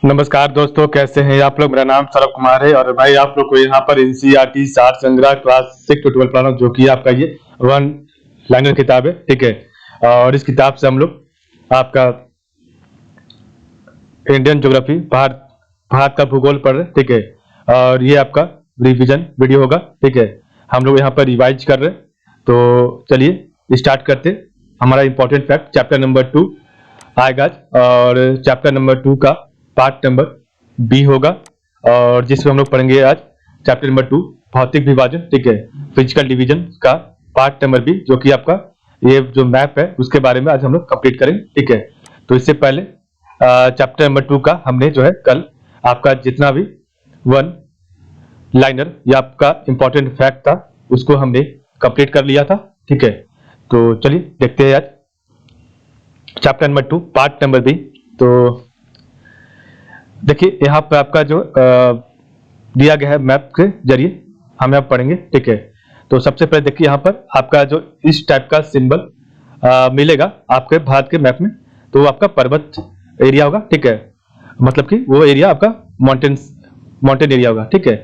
नमस्कार दोस्तों, कैसे हैं आप लोग। मेरा नाम सौरभ कुमार है और भाई आप लोग को यहाँ पर एनसीईआरटी सार संग्रह क्लास 6 टू 12 पढ़ा जो कि आपका ये वन लाइनर किताब है, ठीक है। और इस किताब से हम लोग आपका इंडियन ज्योग्राफी भारत भारत का भूगोल पढ़ रहे हैं, ठीक है। और ये आपका रिवीजन वीडियो होगा, ठीक है। हम लोग यहाँ पर रिवाइज कर रहे हैं, तो चलिए स्टार्ट करते हैं। हमारा इंपॉर्टेंट फैक्ट चैप्टर नंबर 2 आएगा और चैप्टर नंबर 2 का पार्ट नंबर बी होगा और जिसमें हम लोग पढ़ेंगे आज चैप्टर नंबर 2 भौतिक विभाजन, ठीक है। फिजिकल डिवीजन का पार्ट नंबर बी, जो कि आपका ये जो मैप है उसके बारे में आज हम लोग कंप्लीट करेंगे, ठीक है। तो इससे पहले चैप्टर नंबर 2 का हमने जो है कल आपका जितना भी वन लाइनर या आपका इंपॉर्टेंट फैक्ट था उसको हमने कंप्लीट कर लिया था, ठीक है। तो चलिए देखते हैं आज chapter number 2 part number B. तो देखिए यहाँ पर आपका जो दिया गया है मैप के जरिए हम यहाँ पढ़ेंगे, ठीक है। तो सबसे पहले देखिए यहाँ पर आपका जो इस टाइप का सिंबल मिलेगा आपके भारत के मैप में, तो वो आपका पर्वत एरिया होगा, ठीक है। मतलब कि वो एरिया आपका माउंटेन एरिया होगा, ठीक है।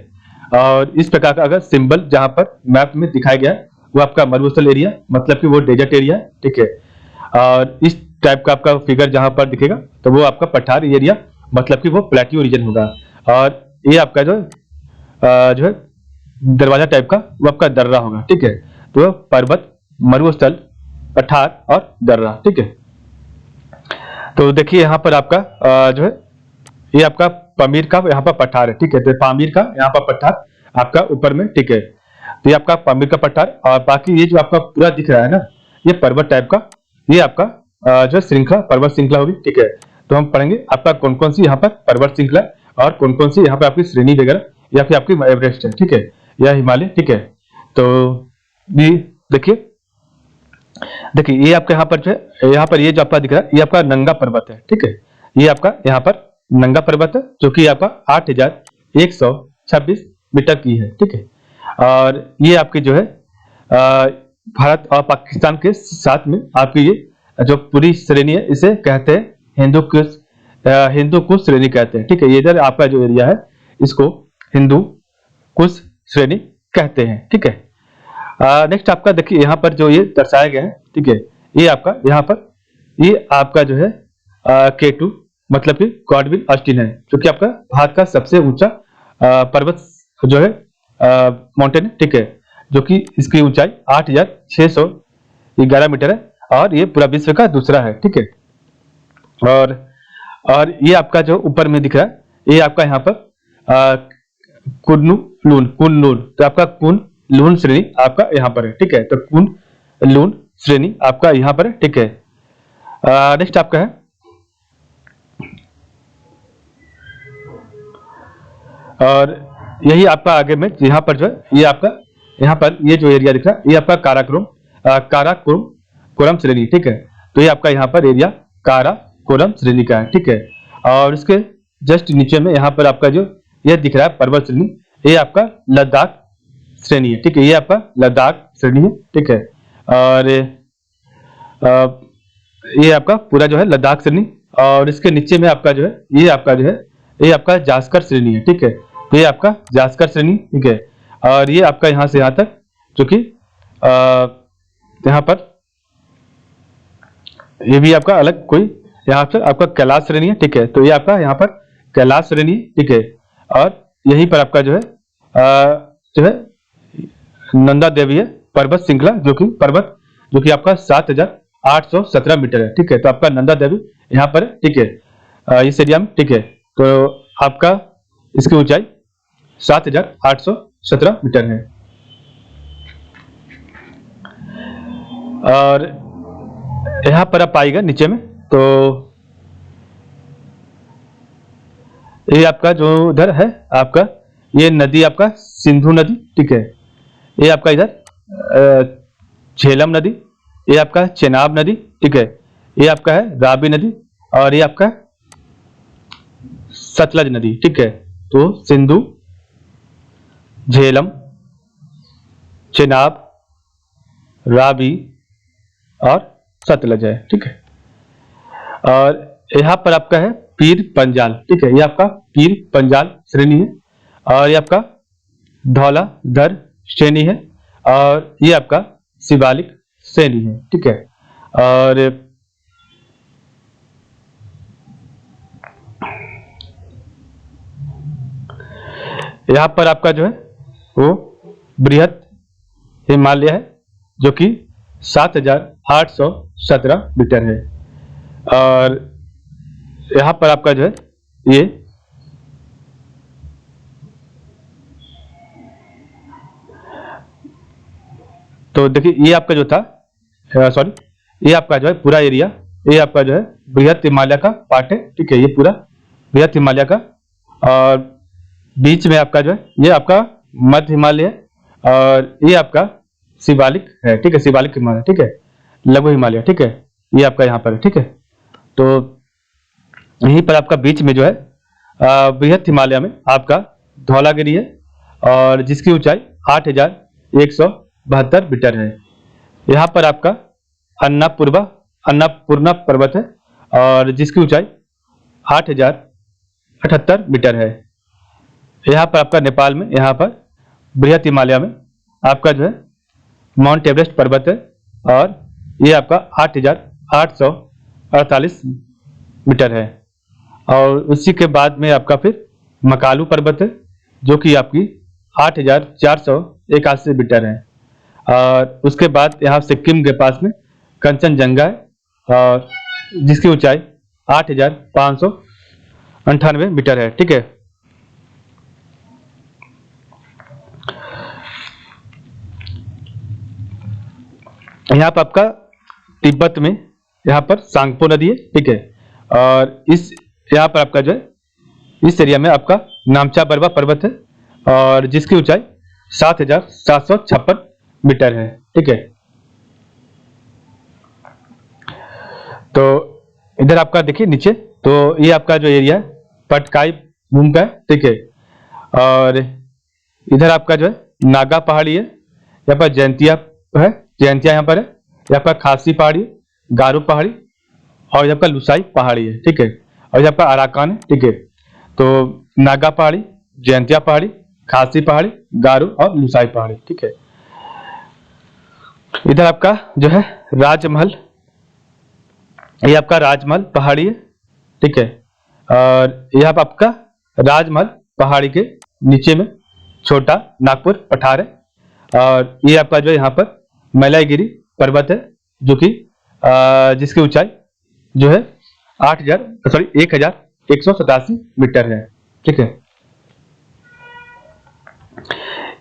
और इस प्रकार का अगर सिंबल जहां पर मैप में दिखाया गया है वो आपका मरुस्थल एरिया, मतलब कि वो डेजर्ट एरिया है, ठीक है। और इस टाइप का आपका फिगर जहां पर दिखेगा तो वो आपका पठार एरिया, मतलब कि वो प्लेट्यू रीजन होगा। और ये आपका जो है दरवाजा टाइप का वो आपका दर्रा होगा, ठीक है। तो पर्वत, मरुस्थल, पठार और दर्रा, ठीक है। तो देखिए यहाँ पर आपका जो है ये आपका पामीर का यहाँ पर पठार है, ठीक है। तो पामीर का यहाँ पर पठार आपका ऊपर में, ठीक है। तो ये आपका पामीर का पठार और बाकी ये जो आपका पूरा दिख रहा है ना, ये पर्वत टाइप का, ये आपका जो श्रृंखला पर्वत श्रृंखला होगी, ठीक है। तो हम पढ़ेंगे आपका कौन कौन सी यहाँ पर पर्वत श्रृंखला और कौन कौन सी यहाँ पर आपकी श्रेणी वगैरह या फिर आपकी एवरेस्ट है, ठीक है, या हिमालय, ठीक है। तो ये देखिए देखिए ये आपके यहाँ पर जो है यहाँ पर ये जो आपका दिख रहा है ये आपका नंगा पर्वत है, ठीक है। ये आपका यहाँ पर नंगा पर्वत है जो कि आपका 8126 मीटर की है, ठीक है। और ये आपकी जो है भारत और पाकिस्तान के साथ में आपकी ये जो पूरी श्रेणी है इसे कहते हैं हिंदू कुश श्रेणी कहते हैं, ठीक है। ये इधर आपका जो एरिया है इसको हिंदू कुश श्रेणी कहते हैं, ठीक है। नेक्स्ट आपका देखिए यहाँ पर जो ये दर्शाया गया है, ठीक है। ये आपका यहाँ पर ये आपका जो है K2 मतलब कि गॉडविन ऑस्टिन है, जो कि आपका भारत का सबसे ऊंचा पर्वत जो है माउंटेन है, ठीक है। जो कि इसकी ऊंचाई 8611 मीटर है और ये पूरा विश्व का दूसरा है, ठीक है। और ये आपका जो ऊपर में दिख रहा है ये आपका यहाँ पर कुन लून, तो आपका कुन लून श्रेणी आपका यहाँ पर है, ठीक है। तो कुन लून श्रेणी आपका यहाँ पर है, ठीक है। नेक्स्ट आपका है और यही आपका आगे में यहाँ पर जो है ये आपका यहाँ पर ये जो एरिया दिख रहा है ये आपका काराकोरम श्रेणी, ठीक है। तो ये आपका यहाँ पर एरिया काराकोरम श्रेणी का है, ठीक है। और इसके जस्ट नीचे में यहाँ पर आपका जो ये दिख रहा है पर्वत श्रेणी, ये आपका लद्दाख श्रेणी है, ठीक है। ये आपका लद्दाख श्रेणी है, ठीक है। और ये आपका पूरा जो है लद्दाख श्रेणी और इसके नीचे में आपका जो है ये आपका जास्कर श्रेणी है, ठीक है। तो ये आपका जास्कर श्रेणी, ठीक है। और ये आपका यहाँ से यहाँ तक जो कि यहाँ पर ये भी आपका अलग कोई यहाँ पर आपका कैलाश श्रेणी है, ठीक है। तो ये आपका यहाँ पर कैलाश श्रेणी, ठीक है। और यहीं पर आपका जो है नंदा देवी है पर्वत श्रृंखला, जो कि आपका 7817 मीटर है, ठीक है। तो आपका नंदा देवी यहाँ पर है, ठीक है, इस एरिया में, ठीक है। तो आपका इसकी ऊंचाई 7817 मीटर है। और यहाँ पर आप आएगा नीचे में तो ये आपका जो इधर है आपका ये नदी आपका सिंधु नदी, ठीक है। ये आपका इधर झेलम नदी, ये आपका चेनाब नदी, ठीक है। ये आपका है रावी नदी और ये आपका सतलज नदी, ठीक है। तो सिंधु, झेलम, चेनाब, रावी और सतलज है, ठीक है। और यहाँ पर आपका है पीर पंजाल, ठीक है, ये आपका पीर पंजाल श्रेणी है, और ये आपका धौलाधर श्रेणी है, और ये आपका शिवालिक श्रेणी है, ठीक है। और यहाँ पर आपका जो है वो बृहद हिमालय है, जो कि 7,817 मीटर है। और यहाँ पर आपका जो है ये तो देखिए, ये आपका जो था सॉरी, ये आपका जो है पूरा एरिया, ये आपका जो है बृहद हिमालय का पार्ट है, ठीक है, ये पूरा बृहद हिमालय का। और बीच में आपका जो है ये आपका मध्य हिमालय है, और ये आपका शिवालिक है, ठीक है, शिवालिक हिमालय, ठीक है, लघु हिमालय, ठीक है, ये आपका यहाँ पर है, ठीक है। तो यहीं पर आपका बीच में जो है बृहद हिमालय में आपका धौलागिरी है, और जिसकी ऊंचाई 8,172 मीटर है। यहाँ पर आपका अन्नपूर्णा पर्वत है, और जिसकी ऊंचाई 8,078 मीटर है। यहाँ पर आपका नेपाल में, यहाँ पर बृहद हिमालय में आपका जो है माउंट एवरेस्ट पर्वत है, और ये आपका 8,848 मीटर है। और उसी के बाद में आपका फिर मकालू पर्वत है, जो कि आपकी 8,481 मीटर है। और उसके बाद यहाँ सिक्किम के पास में कंचनजंगा है, और जिसकी ऊंचाई 8,598 मीटर है, ठीक है। यहाँ पर आपका तिब्बत में यहाँ पर सांगपो नदी है, ठीक है, और इस यहाँ पर आपका जो है इस एरिया में आपका नामचा बरवा पर्वत है, और जिसकी ऊंचाई 7,756 मीटर है, ठीक है। तो इधर आपका देखिए नीचे, तो ये आपका जो एरिया है पटकाई भूमि का है, ठीक है। और इधर आपका जो है नागा पहाड़ी है, यहाँ पर जयंतिया है, जयंतिया यहाँ पर है, यहाँ पर खासी पहाड़ी, गारो पहाड़ी, और यहाँ पर लुसाई पहाड़ी है, ठीक है, और यहाँ पर अराकान है, ठीक है। तो नागा पहाड़ी, जयंतिया पहाड़ी, खासी पहाड़ी, गारो और लुसाई पहाड़ी, ठीक है। इधर आपका जो है राजमहल, ये आपका राजमहल पहाड़ी है, ठीक है। और यहाँ पर आपका राजमहल पहाड़ी के नीचे में छोटा नागपुर पठार है, और ये आपका जो है यहाँ पर मैलाईगिरी पर्वत है, जो कि जिसकी ऊंचाई जो है 1,187 मीटर है, ठीक है।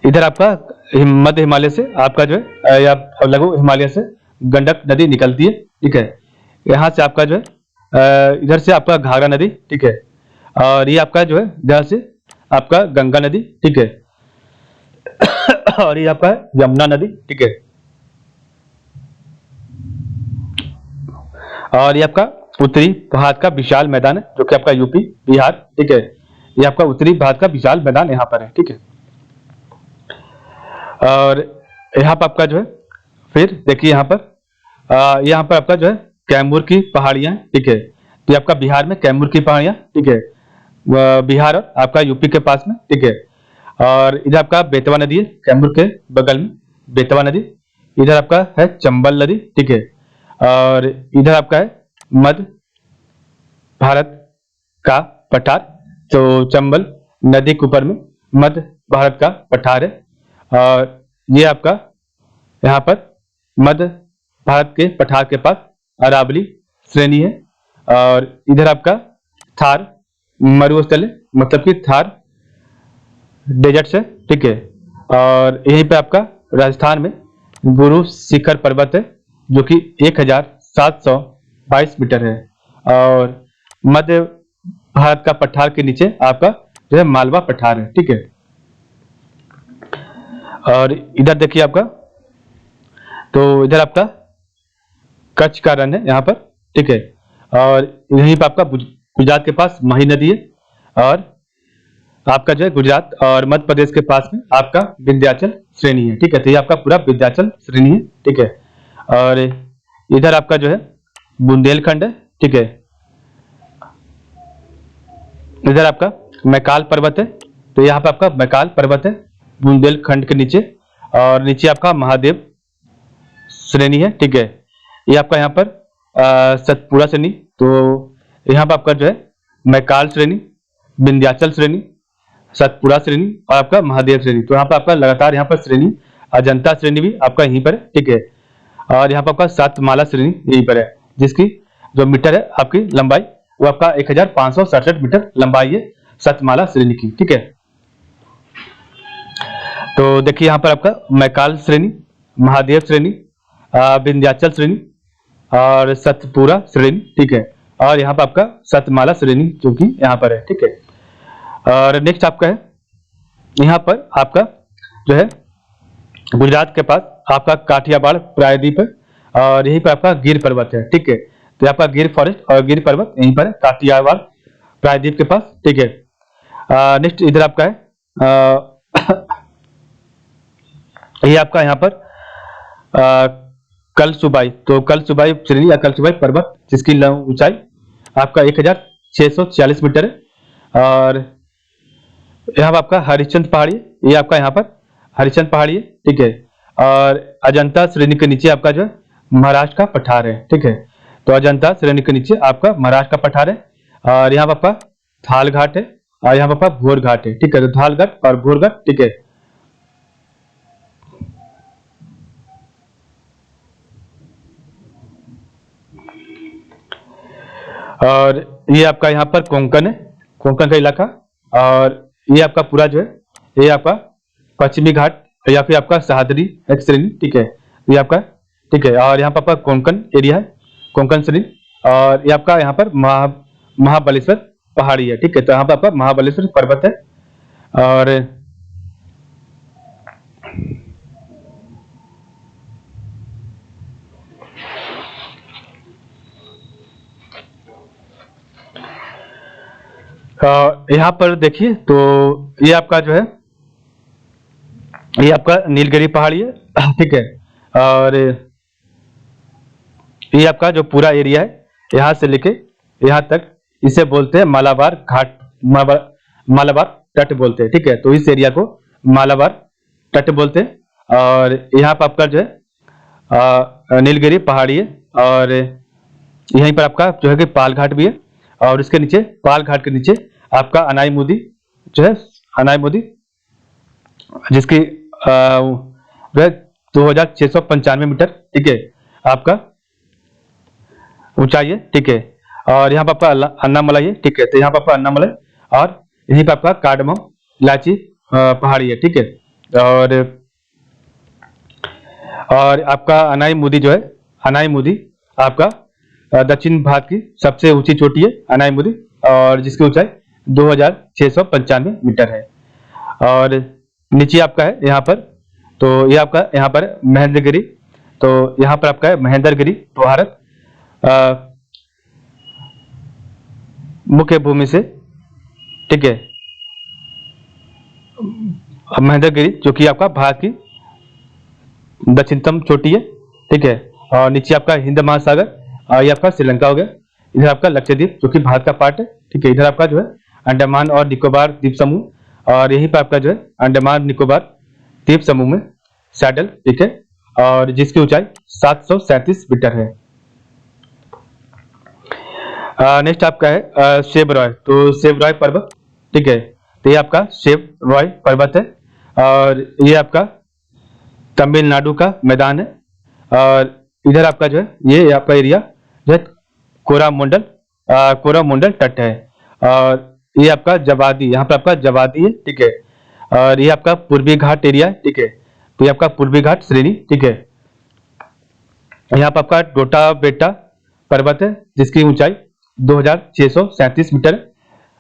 इधर आपका मध्य हिमालय से आपका जो है या लघु हिमालय से गंडक नदी निकलती है, ठीक है। यहाँ से आपका जो है इधर से आपका घाघरा नदी, ठीक है, और ये आपका जो है इधर से आपका गंगा नदी, ठीक है, और ये आपका यमुना नदी, ठीक है, और ये आपका उत्तरी भारत का विशाल मैदान है, जो कि आपका यूपी बिहार, ठीक है, ये आपका उत्तरी भारत का विशाल मैदान यहाँ पर है, ठीक है। और यहाँ पर आपका जो है फिर देखिए यहाँ पर आपका जो है कैमूर की पहाड़ियाँ हैं, ठीक है, तो ये आपका बिहार में कैमूर की पहाड़ियाँ, ठीक है, बिहार और आपका यूपी के पास में, ठीक है। और इधर आपका बेतवा नदी है, कैमूर के बगल में बेतवा नदी, इधर आपका है चंबल नदी, ठीक है, और इधर आपका है मध्य भारत का पठार, तो चंबल नदी के ऊपर में मध्य भारत का पठार है, और ये आपका यहाँ पर मध्य भारत के पठार के पास अरावली श्रेणी है, और इधर आपका थार मरुस्थल है, मतलब कि थार डेजर्ट है, ठीक है। और यहीं पे आपका राजस्थान में गुरु शिखर पर्वत है, जो कि 1,722 मीटर है, और मध्य भारत का पठार के नीचे आपका जो है मालवा पठार है, ठीक है। और इधर देखिए आपका, तो इधर आपका कच्छ का रण है यहाँ पर, ठीक है, और यहीं पर आपका गुजरात के पास मही नदी है, और आपका जो है गुजरात और मध्य प्रदेश के पास में आपका विंध्याचल श्रेणी है, ठीक है, तो ये आपका पूरा विंध्याचल श्रेणी है, ठीक है। और इधर आपका जो है बुंदेलखंड है, ठीक है, इधर आपका मैकाल पर्वत है, तो यहाँ पे आपका मैकाल पर्वत है बुंदेलखंड के नीचे, और नीचे आपका महादेव श्रेणी है, ठीक है। ये आपका यहाँ पर सतपुड़ा श्रेणी, तो यहाँ पर आपका जो है मैकाल श्रेणी, विंध्याचल श्रेणी, सतपुड़ा श्रेणी और आपका महादेव श्रेणी। तो यहाँ पर आपका लगातार यहाँ पर श्रेणी, अजंता श्रेणी भी आपका यहीं पर है, ठीक है। और यहाँ पर आपका सातमाला श्रेणी यहीं पर है, जिसकी जो मीटर है आपकी लंबाई वो आपका 1567 मीटर लंबाई है सातमाला श्रेणी की, ठीक है। तो देखिए यहाँ पर आपका मैकाल श्रेणी, महादेव श्रेणी, विंध्याचल श्रेणी और सतपुड़ा श्रेणी, ठीक है। और यहाँ पर आपका सतमाला श्रेणी जो कि यहाँ पर है, ठीक है। और नेक्स्ट आपका है यहाँ पर आपका जो है गुजरात के पास आपका काठियावाड़ प्रायद्वीप है, और यहीं पर आपका गिर पर्वत है, ठीक है। तो आपका गिर फॉरेस्ट और गिर पर्वत यहीं पर है काठियावाड़ प्रायद्वीप के पास, ठीक है। नेक्स्ट इधर आपका है ये आपका यहाँ पर कल सुबाई, तो कल सुबाई श्रेणी या कल सुबाई पर्वत जिसकी ऊंचाई आपका 1646 मीटर है। और यहाँ पर आपका हरिश्चंद्र पहाड़ी, ये आपका यहाँ पर हरिश्चंद्र पहाड़ी है, ठीक है। और अजंता श्रेणी के नीचे आपका जो है महाराष्ट्र का पठार है, ठीक है। तो अजंता श्रेणी के नीचे आपका महाराष्ट्र का पठार है, और यहाँ पर आपका थाल घाट है, और यहाँ पर आपका भोर घाट है, ठीक है। तो थाल घाट और भोर घाट, ठीक है। और ये आपका यहाँ पर कोंकण है, कोंकण का इलाका, और ये आपका पूरा जो है ये आपका पश्चिमी घाट या फिर आपका सह्याद्री एक श्रेणी, ठीक है। ये आपका, ठीक है। और यहाँ पर आपका कोंकण एरिया है, कोंकण श्रेणी, और ये आपका यहाँ पर महाबलेश्वर पहाड़ी है, ठीक है। तो यहाँ पर आपका महाबलेश्वर पर्वत है। और यहाँ पर देखिए तो ये आपका जो है ये आपका नीलगिरी पहाड़ी है, ठीक है। और ये आपका जो पूरा एरिया है यहाँ से लेके यहाँ तक इसे बोलते हैं मालाबार घाट, मालाबार तट बोलते हैं, ठीक है। तो इस एरिया को मालाबार तट बोलते हैं। और यहाँ पर आपका जो है नीलगिरी पहाड़ी है, और यहीं पर आपका जो है कि पाल घाट भी है, और इसके नीचे पाल घाट के नीचे आपका अनाई मोदी जो है, अनाई मोदी जिसकी जो है 2695 मीटर, ठीक है, आपका ऊंचाई है, ठीक है। और यहाँ पर आपका अन्नामलाई है, ठीक है। तो यहाँ पर आपका अन्नामलाई, और यहीं पर आपका कार्डमम इलायची पहाड़ी है, ठीक है। और आपका अनाई मोदी जो है, अनाई मोदी आपका दक्षिण भारत की सबसे ऊंची चोटी है अनाई मोदी, और जिसकी ऊंचाई 2695 मीटर है। और नीचे आपका है यहाँ पर, तो ये आपका यहाँ पर महेंद्रगिरी, तो यहाँ पर आपका है महेंद्रगिरी भारत मुख्य भूमि से, ठीक है। महेंद्रगिरी जो कि आपका भारत की दक्षिणतम चोटी है, ठीक है। और नीचे आपका हिंद महासागर, और ये आपका श्रीलंका हो गया। इधर आपका लक्षद्वीप जो कि भारत का पार्ट है, ठीक है। इधर आपका जो है अंडमान और निकोबार द्वीप समूह, और यहीं पर आपका जो है अंडमान निकोबार द्वीप समूह में सैडल, ठीक है। और जिसकी ऊंचाई 737 मीटर है। नेक्स्ट आपका है शेव रॉय, तो शेव रॉय पर्वत, ठीक है। तो ये आपका शेव रॉय पर्वत है, और ये आपका तमिलनाडु का मैदान है। और इधर आपका जो है ये आपका एरिया जो है कोरामंडल तट है, और ये आपका जवादी, यहाँ पर आपका जवादी है, ठीक है। और ये आपका पूर्वी घाट एरिया है, ठीक है। तो ये आपका पूर्वी घाट श्रेणी, ठीक है। यहाँ पर आपका डोटा बेटा पर्वत है, जिसकी ऊंचाई 2637 मीटर है।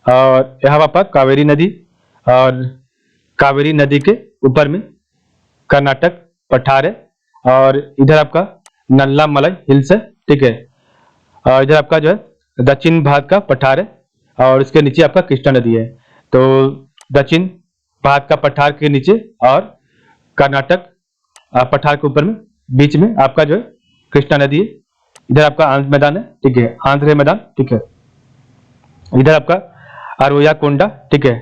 और यहाँ पर आपका कावेरी नदी, और कावेरी नदी के ऊपर में कर्नाटक पठार है। और इधर आपका नल्ला मलाई हिल्स है, ठीक है। और इधर आपका जो है दक्षिण भारत का पठार है, और इसके नीचे आपका कृष्णा नदी है। तो दक्षिण भारत का पठार के नीचे और कर्नाटक पठार के ऊपर में बीच में आपका जो है कृष्णा नदी है। इधर आपका आंध्र मैदान है, ठीक है, आंध्र मैदान, ठीक है। इधर आपका अरोया-कोंडा, ठीक है,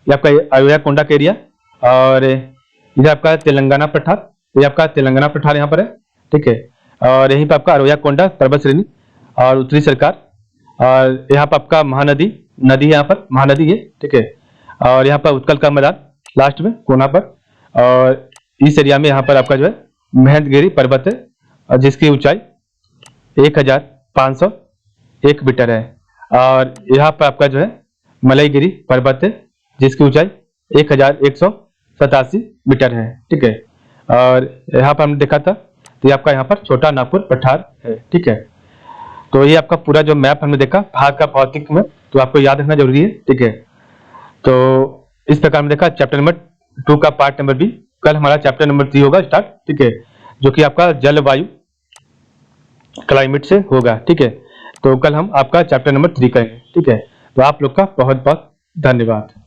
ये आपका अरोया-कोंडा का एरिया। और इधर आपका तेलंगाना पठार, ये आपका तेलंगाना पठार यहाँ पर है, ठीक है। और यहीं पर आपका अरोया-कोंडा पर्वत श्रेणी और उत्तरी सरकार। और यहाँ पर आपका महानदी नदी है, यहाँ पर महानदी है, ठीक है। और यहाँ पर उत्कल का मैदान लास्ट में कोना पर। और इस एरिया में यहाँ पर आपका जो है महेंद्रगिरी पर्वत है, और जिसकी ऊंचाई 1501 मीटर है। और यहाँ पर आपका जो है मलयगिरी पर्वत है, जिसकी ऊंचाई 1187 मीटर है, ठीक है। और यहाँ पर हमने देखा था, तो ये आपका यहाँ पर छोटा नागपुर पठार है, ठीक है। तो ये आपका पूरा जो मैप हमने देखा भारत का भौतिक मैप, तो आपको याद रखना जरूरी है, ठीक है। तो इस प्रकार हमने देखा चैप्टर नंबर 2 का पार्ट नंबर बी। कल हमारा चैप्टर नंबर 3 होगा स्टार्ट, ठीक है, जो कि आपका जलवायु क्लाइमेट से होगा, ठीक है। तो कल हम आपका चैप्टर नंबर 3 करेंगे, ठीक है। तो आप लोग का बहुत बहुत धन्यवाद।